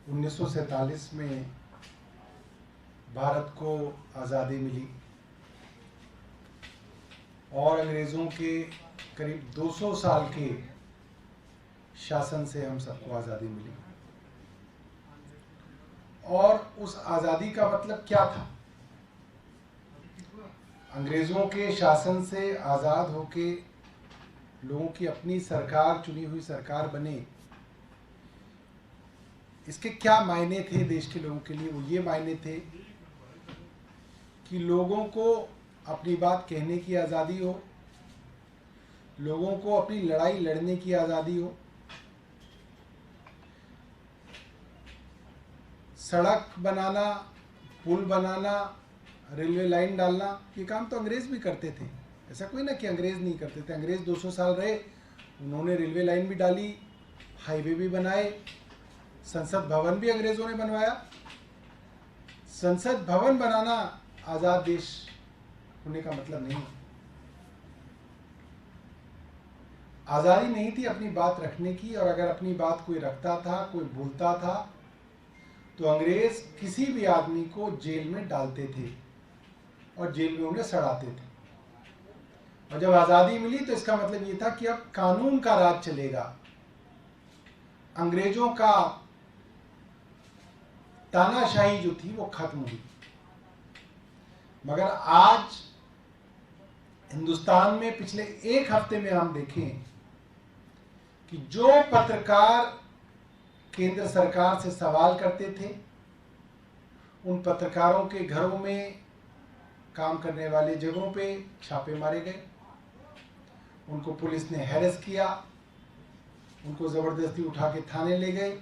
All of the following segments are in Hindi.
1947 में भारत को आज़ादी मिली और अंग्रेज़ों के करीब 200 साल के शासन से हम सबको आज़ादी मिली। और उस आज़ादी का मतलब क्या था? अंग्रेज़ों के शासन से आज़ाद होके लोगों की अपनी सरकार, चुनी हुई सरकार बने, इसके क्या मायने थे देश के लोगों के लिए? वो ये मायने थे कि लोगों को अपनी बात कहने की आज़ादी हो, लोगों को अपनी लड़ाई लड़ने की आज़ादी हो, सड़क बनाना, पुल बनाना, रेलवे लाइन डालना, ये काम तो अंग्रेज़ भी करते थे। ऐसा कोई ना कि अंग्रेज़ नहीं करते थे। अंग्रेज़ 200 साल रहे, उन्होंने रेलवे लाइन भी डाली, हाईवे भी बनाए, संसद भवन भी अंग्रेज़ों ने बनवाया। संसद भवन बनाना आज़ाद देश होने का मतलब नहीं। आज़ादी नहीं थी अपनी बात रखने की, और अगर अपनी बात कोई रखता था, कोई बोलता था, तो अंग्रेज किसी भी आदमी को जेल में डालते थे और जेल में उन्हें सड़ाते थे। और जब आज़ादी मिली तो इसका मतलब ये था कि अब कानून का राज चलेगा, अंग्रेजों का तानाशाही जो थी वो खत्म हुई। मगर आज हिंदुस्तान में पिछले एक हफ्ते में हम देखें कि जो पत्रकार केंद्र सरकार से सवाल करते थे, उन पत्रकारों के घरों में, काम करने वाले जगहों पे छापे मारे गए, उनको पुलिस ने हैरेस किया, उनको ज़बरदस्ती उठा के थाने ले गए।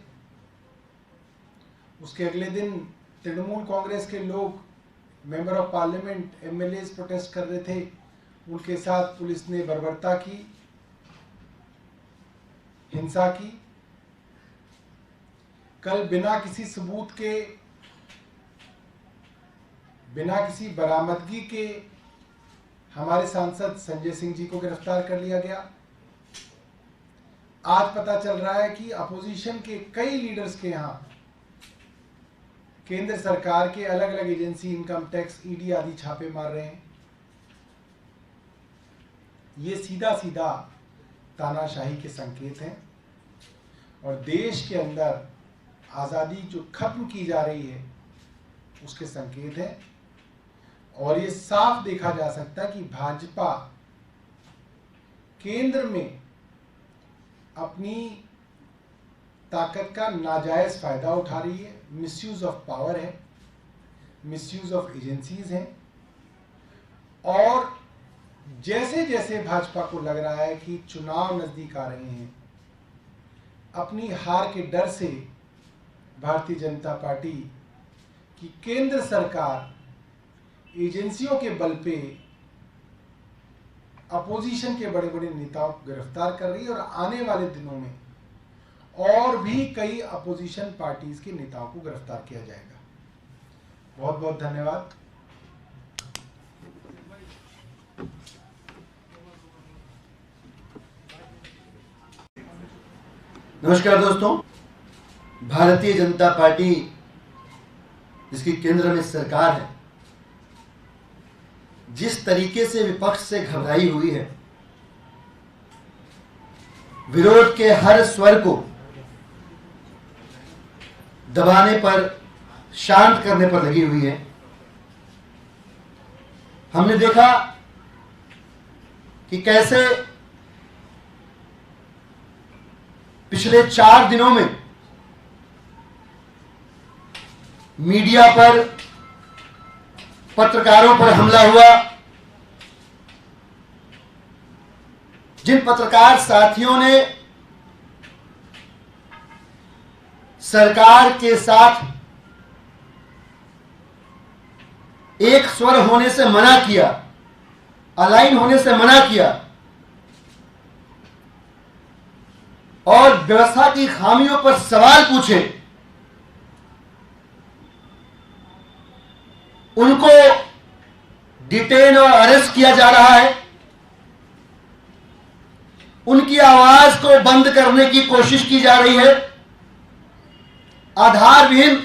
उसके अगले दिन तृणमूल कांग्रेस के लोग, member of parliament, MLA protest कर रहे थे, उनके साथ पुलिस ने बर्बरता की, हिंसा की। कल बिना किसी सबूत के, बिना किसी बरामदगी के हमारे सांसद संजय सिंह जी को गिरफ्तार कर लिया गया। आज पता चल रहा है कि अपोजिशन के कई लीडर्स के यहाँ केंद्र सरकार के अलग अलग एजेंसी, इनकम टैक्स, ईडी आदि छापे मार रहे हैं। ये सीधा सीधा तानाशाही के संकेत हैं और देश के अंदर आज़ादी जो खत्म की जा रही है उसके संकेत हैं। और ये साफ देखा जा सकता है कि भाजपा केंद्र में अपनी ताकत का नाजायज फायदा उठा रही है। मिसयूज ऑफ पावर है, मिसयूज ऑफ एजेंसीज हैं। और जैसे जैसे भाजपा को लग रहा है कि चुनाव नजदीक आ रहे हैं, अपनी हार के डर से भारतीय जनता पार्टी की केंद्र सरकार एजेंसियों के बल पे अपोजिशन के बड़े बड़े नेताओं को गिरफ्तार कर रही है, और आने वाले दिनों में और भी कई अपोजिशन पार्टीज के नेताओं को गिरफ्तार किया जाएगा। बहुत बहुत धन्यवाद। नमस्कार दोस्तों, भारतीय जनता पार्टी जिसकी केंद्र में सरकार है, जिस तरीके से विपक्ष से घबराई हुई है, विरोध के हर स्वर को दबाने पर, शांत करने पर लगी हुई है। हमने देखा कि कैसे पिछले 4 दिनों में मीडिया पर, पत्रकारों पर हमला हुआ। जिन पत्रकार साथियों ने सरकार के साथ एक स्वर होने से मना किया, अलाइन होने से मना किया और व्यवस्था की खामियों पर सवाल पूछे, उनको डिटेन और अरेस्ट किया जा रहा है। उनकी आवाज को बंद करने की कोशिश की जा रही है। आधारविहीन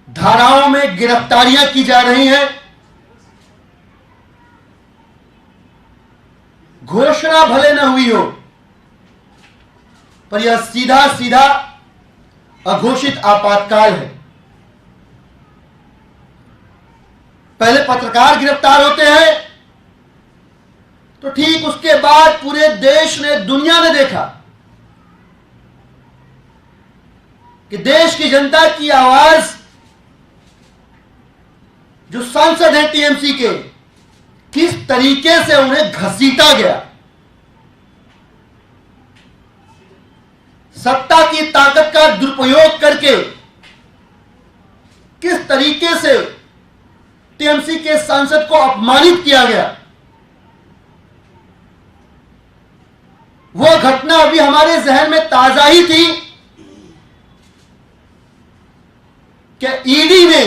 धाराओं में गिरफ्तारियां की जा रही हैं। घोषणा भले न हुई हो, पर यह सीधा सीधा अघोषित आपातकाल है। पहले पत्रकार गिरफ्तार होते हैं तो ठीक उसके बाद पूरे देश ने, दुनिया ने देखा कि देश की जनता की आवाज, जो सांसद हैं टीएमसी के, किस तरीके से उन्हें घसीटा गया। सत्ता की ताकत का दुरुपयोग करके किस तरीके से टीएमसी के सांसद को अपमानित किया गया, वो घटना अभी हमारे जहन में ताजा ही थी कि ईडी ने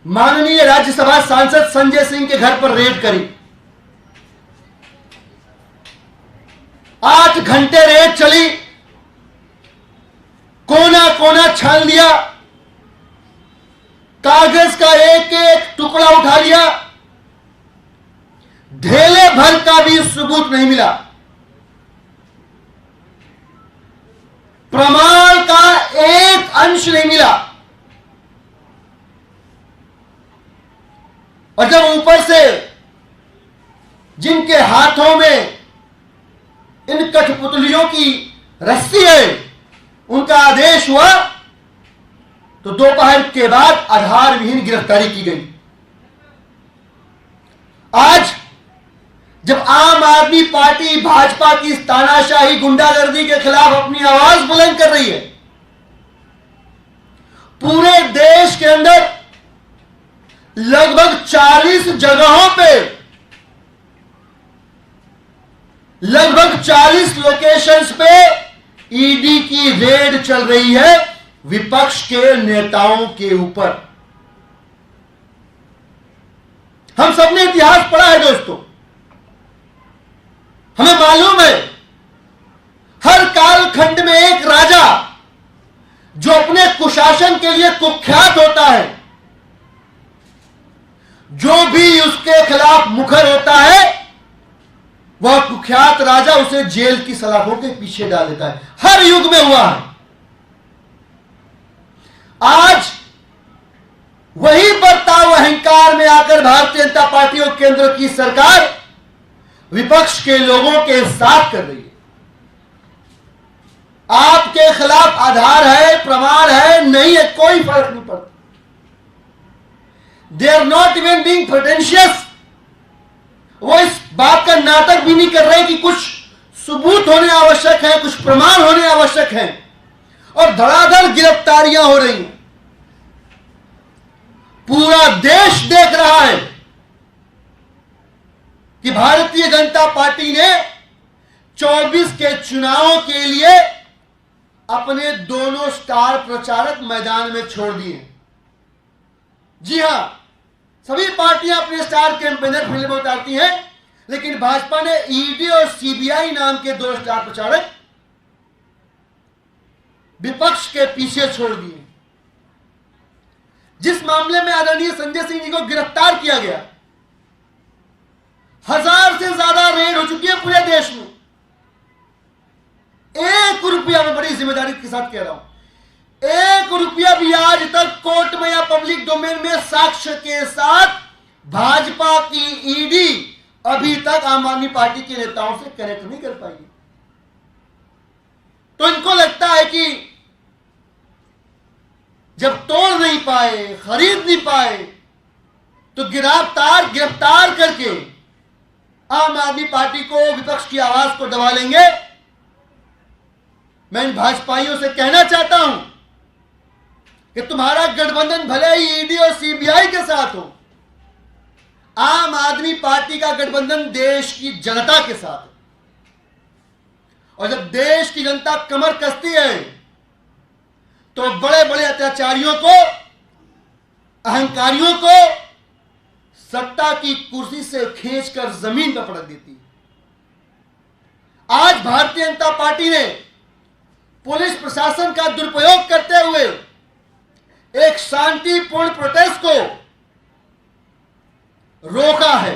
माननीय राज्यसभा सांसद संजय सिंह के घर पर रेड करी। 8 घंटे रेड चली, कोना कोना छान लिया, कागज का एक एक टुकड़ा उठा लिया, ढेले भर का भी सबूत नहीं मिला, प्रमाण का एक अंश नहीं मिला। और जब ऊपर से जिनके हाथों में इन कठपुतलियों की रस्सी है, उनका आदेश हुआ तो दोपहर के बाद आधारविहीन गिरफ्तारी की गई। आज जब आम आदमी पार्टी भाजपा की तानाशाही गुंडागर्दी के खिलाफ अपनी आवाज बुलंद कर रही है, पूरे देश के अंदर लगभग 40 जगहों पे, लगभग 40 लोकेशंस पे ईडी की रेड चल रही है विपक्ष के नेताओं के ऊपर। हम सबने इतिहास पढ़ा है दोस्तों, हमें मालूम है हर कालखंड में एक राजा जो अपने कुशासन के लिए कुख्यात होता है, जो भी उसके खिलाफ मुखर होता है, वह कुख्यात राजा उसे जेल की सलाखों के पीछे डाल देता है। हर युग में हुआ है। आज वही बर्ताव अहंकार में आकर भारतीय जनता पार्टी और केंद्र की सरकार विपक्ष के लोगों के साथ कर रही है। आपके खिलाफ आधार है, प्रमाण है, नहीं है, कोई फर्क नहीं पड़ता। They are not even being pretentious. वो इस बात का नाटक भी नहीं कर रहे कि कुछ सबूत होने आवश्यक है, कुछ प्रमाण होने आवश्यक है, और धड़ाधड़ गिरफ्तारियां हो रही हैं। पूरा देश देख रहा है कि भारतीय जनता पार्टी ने 24 के चुनावों के लिए अपने दोनों स्टार प्रचारक मैदान में छोड़ दिए। जी हां, सभी पार्टियां अपने स्टार कैंपेनर फिल्म उतारती हैं, लेकिन भाजपा ने ईडी और सीबीआई नाम के 2 स्टार प्रचारक विपक्ष के पीछे छोड़ दिए। जिस मामले में आदरणीय संजय सिंह जी को गिरफ्तार किया गया, 1000 से ज्यादा रेड हो चुकी है पूरे देश में। 1 रुपया, मैं बड़ी जिम्मेदारी के साथ कह रहा हूं, 1 रुपया भी आज तक कोर्ट में या पब्लिक डोमेन में साक्ष्य के साथ भाजपा की ईडी अभी तक आम आदमी पार्टी के नेताओं से कनेक्ट नहीं कर पाई। तो इनको लगता है कि जब तोड़ नहीं पाए, खरीद नहीं पाए, तो गिरफ्तार करके आम आदमी पार्टी को, विपक्ष की आवाज को दबा लेंगे। मैं इन भाजपाइयों से कहना चाहता हूं कि तुम्हारा गठबंधन भले ही ईडी और सीबीआई के साथ हो, आम आदमी पार्टी का गठबंधन देश की जनता के साथ है। और जब देश की जनता कमर कसती है तो बड़े बड़े अत्याचारियों को, अहंकारियों को सत्ता की कुर्सी से खींचकर जमीन पर पटक देती है। आज भारतीय जनता पार्टी ने पुलिस प्रशासन का दुरुपयोग करते हुए एक शांतिपूर्ण प्रोटेस्ट को रोका है,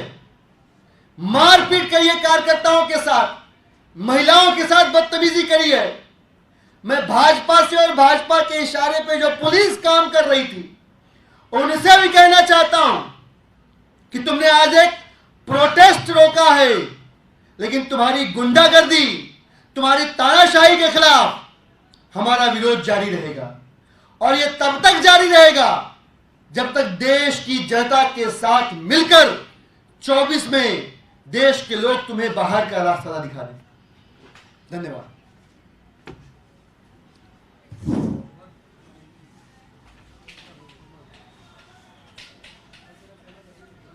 मारपीट करी है कार्यकर्ताओं के साथ, महिलाओं के साथ बदतमीजी करी है। मैं भाजपा से और भाजपा के इशारे पे जो पुलिस काम कर रही थी उनसे भी कहना चाहता हूं कि तुमने आज एक प्रोटेस्ट रोका है, लेकिन तुम्हारी गुंडागर्दी, तुम्हारी तानाशाही के खिलाफ हमारा विरोध जारी रहेगा और यह तब तक जारी रहेगा जब तक देश की जनता के साथ मिलकर 24 में देश के लोग तुम्हें बाहर का रास्ता ना दिखा दें। धन्यवाद।